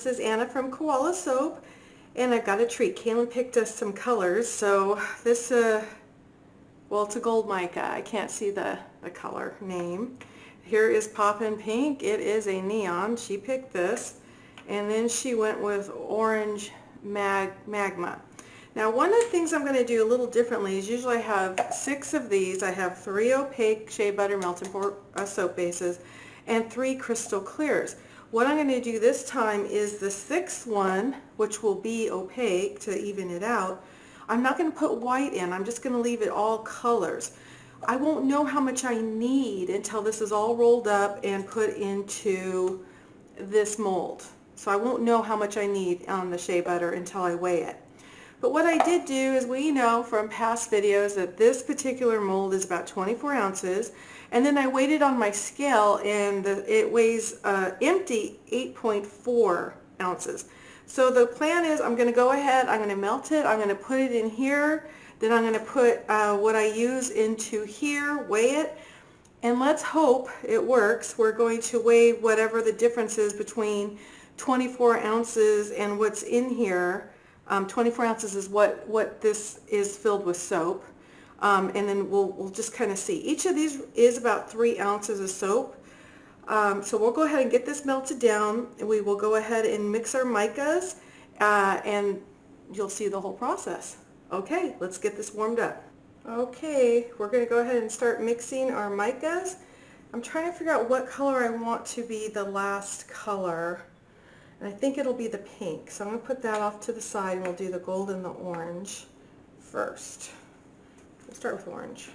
this is Anna from Koala Soap, and I've got a treat. Kaylin picked us some colors, so this, well, it's a gold mica. I can't see the color name. Here is Poppin' Pink. It is a neon. She picked this, and then she went with Orange Magma. Now, one of the things I'm going to do a little differently is usually I have 6 of these. I have 3 opaque shea butter melting pour soap bases and 3 crystal clears. What I'm going to do this time is the 6th one, which will be opaque to even it out. I'm not going to put white in. I'm just going to leave it all colors. I won't know how much I need until this is all rolled up and put into this mold. So I won't know how much I need on the shea butter until I weigh it. But what I did do is, we know from past videos that this particular mold is about 24 ounces. And then I weighed it on my scale, and it weighs empty 8.4 ounces. So the plan is, I'm going to go ahead, I'm going to melt it, I'm going to put it in here, then I'm going to put what I use into here, weigh it, and let's hope it works. We're going to weigh whatever the difference is between 24 ounces and what's in here. 24 ounces is what this is filled with soap. And then we'll just kind of see. Each of these is about 3 ounces of soap. So we'll go ahead and get this melted down, and we will go ahead and mix our micas, and you'll see the whole process. Okay, let's get this warmed up. Okay, we're going to go ahead and start mixing our micas. I'm trying to figure out what color I want to be the last color. And I think it'll be the pink. So I'm going to put that off to the side, and we'll do the gold and the orange first. Let's start with orange.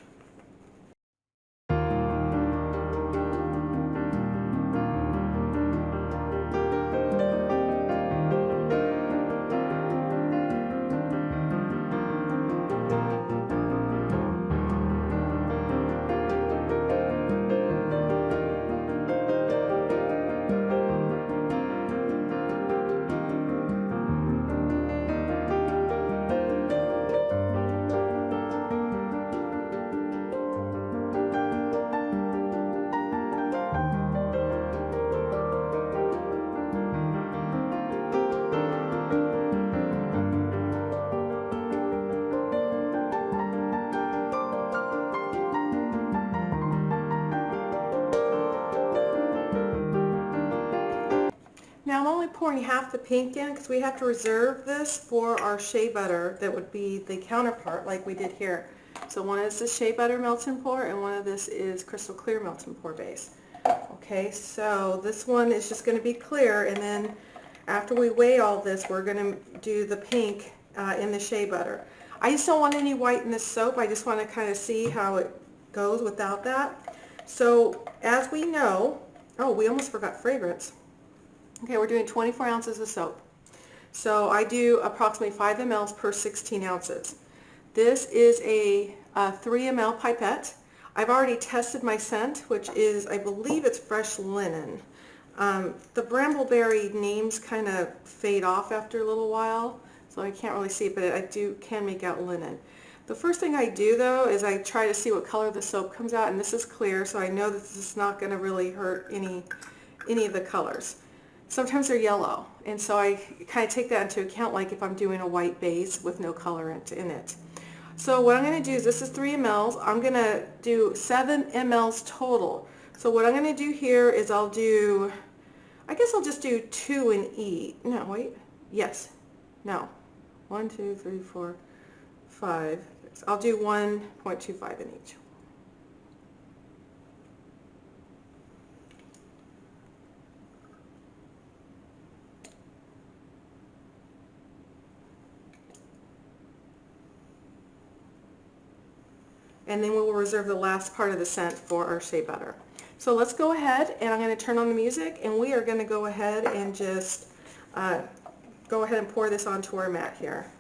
Now I'm only pouring half the pink in because we have to reserve this for our shea butter that would be the counterpart like we did here. So one is the shea butter melt and pour, and one of this is crystal clear melt and pour base. Okay, so this one is just going to be clear, and then after we weigh all this, we're going to do the pink in the shea butter. I just don't want any white in this soap. I just want to kind of see how it goes without that. So as we know, oh, we almost forgot fragrance. Okay, we're doing 24 ounces of soap. So I do approximately 5 mLs per 16 ounces. This is a 3 ml pipette. I've already tested my scent, which is, I believe it's fresh linen. The brambleberry names kind of fade off after a little while, so I can't really see it, but I can make out linen. The first thing I do, though, is I try to see what color the soap comes out, and this is clear, so I know that this is not going to really hurt any of the colors. Sometimes they're yellow, and so I kind of take that into account, like if I'm doing a white base with no color in it. So what I'm going to do is, this is 3 mLs. I'm going to do 7 mLs total. So what I'm going to do here is I guess I'll just do 2 in each. No, wait. Yes. No. 1, 2, 3, 4, 5. I'll do 1.25 in each. And then we will reserve the last part of the scent for our shea butter. So let's go ahead, and I'm going to turn on the music, and we are going to go ahead and just go ahead and pour this onto our mat here.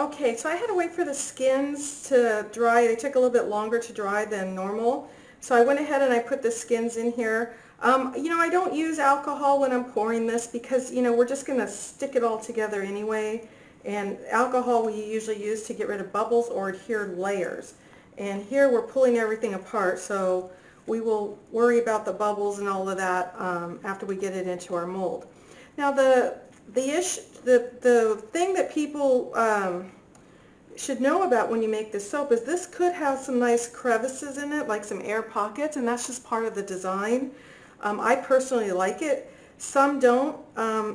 Okay, so I had to wait for the skins to dry. They took a little bit longer to dry than normal. So I went ahead and I put the skins in here. You know, I don't use alcohol when I'm pouring this because, you know, we're just going to stick it all together anyway. And alcohol we usually use to get rid of bubbles or adhered layers. And here we're pulling everything apart, so we will worry about the bubbles and all of that after we get it into our mold. Now the thing that people should know about when you make this soap is this could have some nice crevices in it, like some air pockets, and that's just part of the design. I personally like it. Some don't.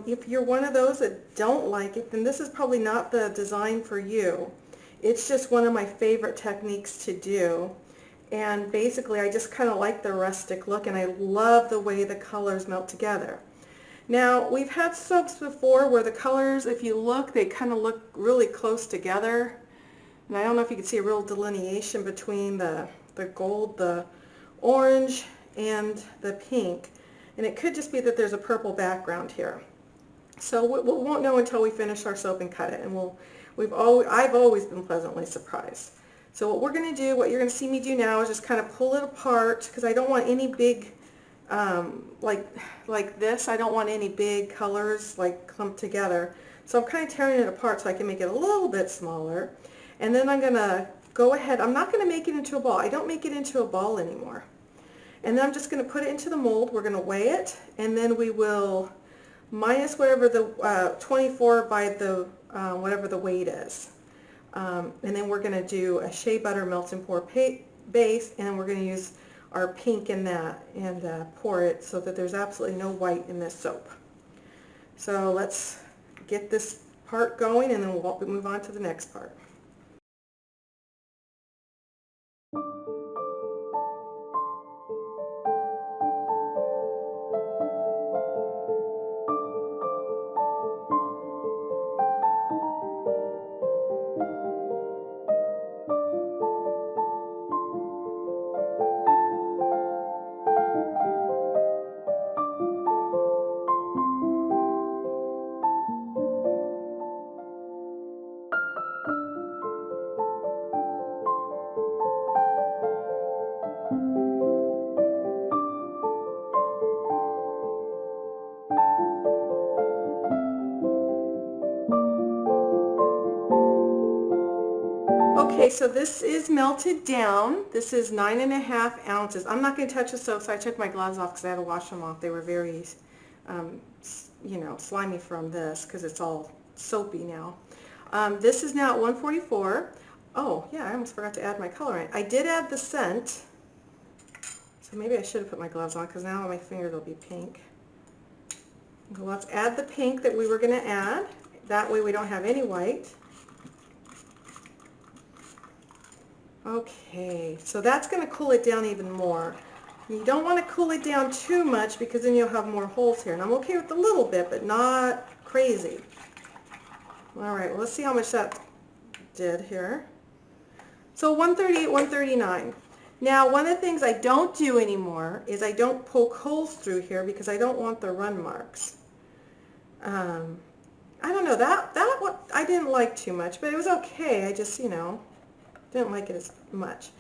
If you're one of those that don't like it, then this is probably not the design for you. It's just one of my favorite techniques to do. And basically I just kind of like the rustic look, and I love the way the colors melt together. Now, we've had soaps before where the colors, if you look, they kind of look really close together. And I don't know if you can see a real delineation between the gold, the orange, and the pink. And it could just be that there's a purple background here. So we won't know until we finish our soap and cut it. And I've always been pleasantly surprised. So what we're going to do, what you're going to see me do now is just kind of pull it apart, because I don't want any big like this. I don't want any big colors like clumped together. So I'm kind of tearing it apart so I can make it a little bit smaller. And then I'm going to go ahead. I'm not going to make it into a ball. I don't make it into a ball anymore. And then I'm just going to put it into the mold. We're going to weigh it, and then we will minus whatever the 24 by the whatever the weight is. And then we're going to do a shea butter melt and pour base, and then we're going to use our pink in that and pour it so that there's absolutely no white in this soap. So let's get this part going, and then we'll move on to the next part. Okay, so this is melted down. This is 9.5 ounces. I'm not going to touch the soap, so I took my gloves off because I had to wash them off. They were very, you know, slimy from this because it's all soapy now. This is now at 144. Oh, yeah, I almost forgot to add my colorant. I did add the scent, so maybe I should have put my gloves on because now on my fingers will be pink. Okay, let's add the pink that we were going to add. That way we don't have any white. Okay, so that's going to cool it down even more. You don't want to cool it down too much because then you'll have more holes here. And I'm okay with a little bit, but not crazy. All right, well, let's see how much that did here. So 138, 139. Now, one of the things I don't do anymore is I don't poke holes through here because I don't want the run marks. I don't know, that what I didn't like too much, but it was okay. I just, you know, didn't like it as much.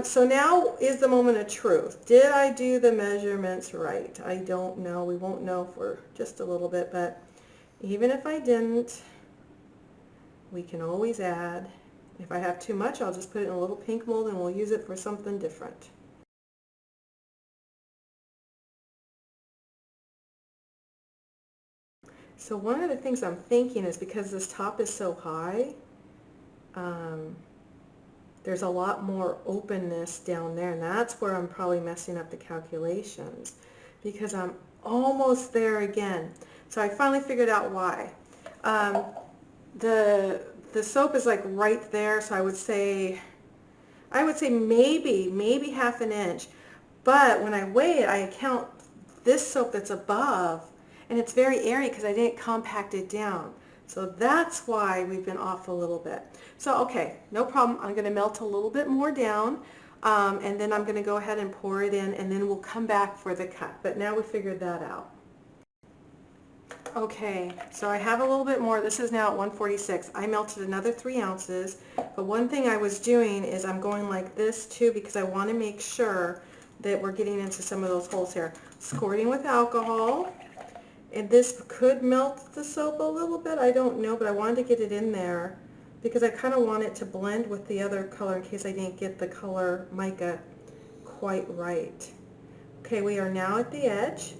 So now is the moment of truth. Did I do the measurements right? I don't know. We won't know for just a little bit, but even if I didn't, we can always add. If I have too much, I'll just put it in a little pink mold and we'll use it for something different. So one of the things I'm thinking is because this top is so high, there's a lot more openness down there, and that's where I'm probably messing up the calculations because I'm almost there again. So I finally figured out why. The soap is like right there, so I would say maybe half an inch. But when I weigh it, I count this soap that's above, and it's very airy because I didn't compact it down. So that's why we've been off a little bit. So, okay, no problem. I'm going to melt a little bit more down, and then I'm going to go ahead and pour it in, and then we'll come back for the cut. But now we figured that out. Okay, so I have a little bit more. This is now at 146. I melted another 3 ounces, but one thing I was doing is I'm going like this too because I want to make sure that we're getting into some of those holes here. Squirting with alcohol, and this could melt the soap a little bit, I don't know, but I wanted to get it in there because I kind of want it to blend with the other color in case I didn't get the color mica quite right. Okay, we are now at the edge.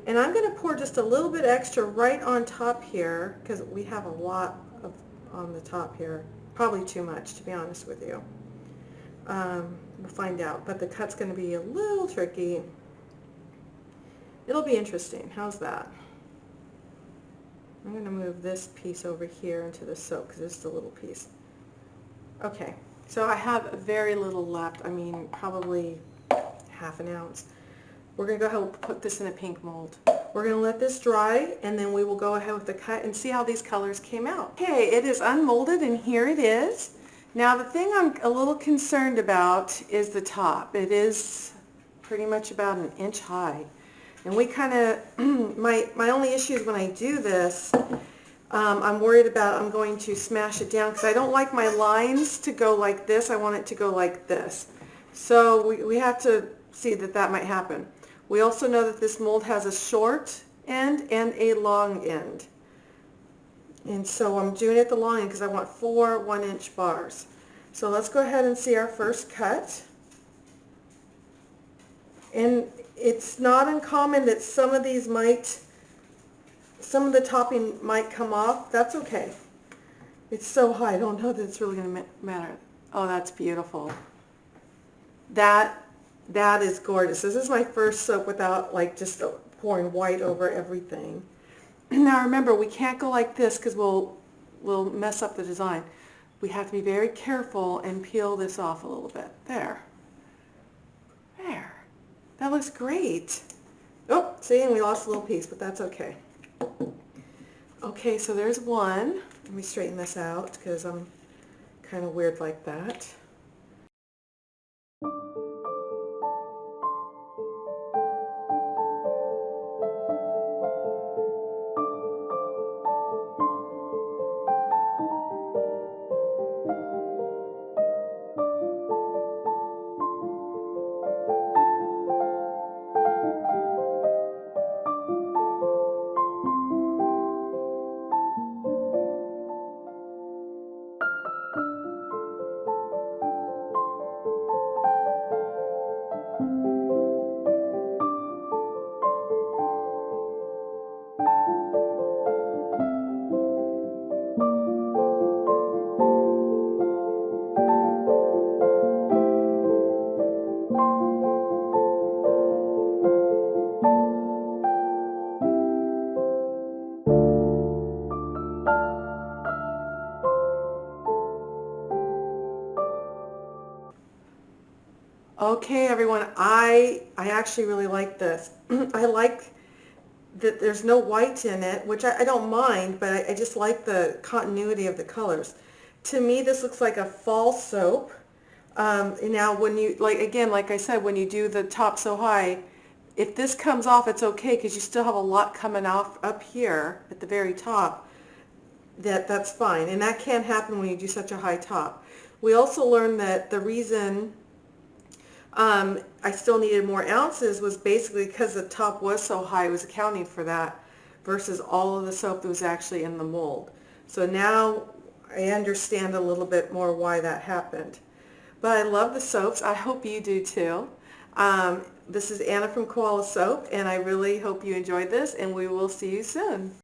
And I'm going to pour just a little bit extra right on top here because we have a lot of on the top here. Probably too much, to be honest with you. We'll find out. But the cut's going to be a little tricky. It'll be interesting. How's that? I'm going to move this piece over here into the soap because it's a little piece. Okay, so I have very little left. I mean, probably half an ounce. We're going to go ahead and put this in a pink mold. We're going to let this dry, and then we will go ahead with the cut and see how these colors came out. Okay, it is unmolded, and here it is. Now, the thing I'm a little concerned about is the top. It is pretty much about 1 inch high. And we kind of, my only issue is when I do this, I'm worried about I'm going to smash it down because I don't like my lines to go like this. I want it to go like this. So we have to see that that might happen. We also know that this mold has a short end and a long end. And so I'm doing it at the long end because I want 4 1-inch bars. So let's go ahead and see our first cut. And it's not uncommon that some of these some of the topping might come off. That's okay. It's so high, I don't know that it's really going to matter. Oh, that's beautiful. That is gorgeous. This is my first soap without like just pouring white over everything. Now remember, we can't go like this because we'll mess up the design. We have to be very careful and peel this off a little bit. There. There. That looks great. Oh, see, and we lost a little piece, but that's okay. Okay, so there's one. Let me straighten this out because I'm kind of weird like that. Okay, everyone, I actually really like this. I like that there's no white in it, which I don't mind, but I just like the continuity of the colors. To me, this looks like a fall soap. Now, when you, like I said, when you do the top so high, if this comes off, it's okay because you still have a lot coming off up here at the very top. That's fine, and that can't happen when you do such a high top. We also learned that the reason I still needed more ounces was basically because the top was so high, it was accounting for that versus all of the soap that was actually in the mold. So now I understand a little bit more why that happened. But I love the soaps. I hope you do too. This is Anna from Koala Soap, and I really hope you enjoyed this, and we will see you soon.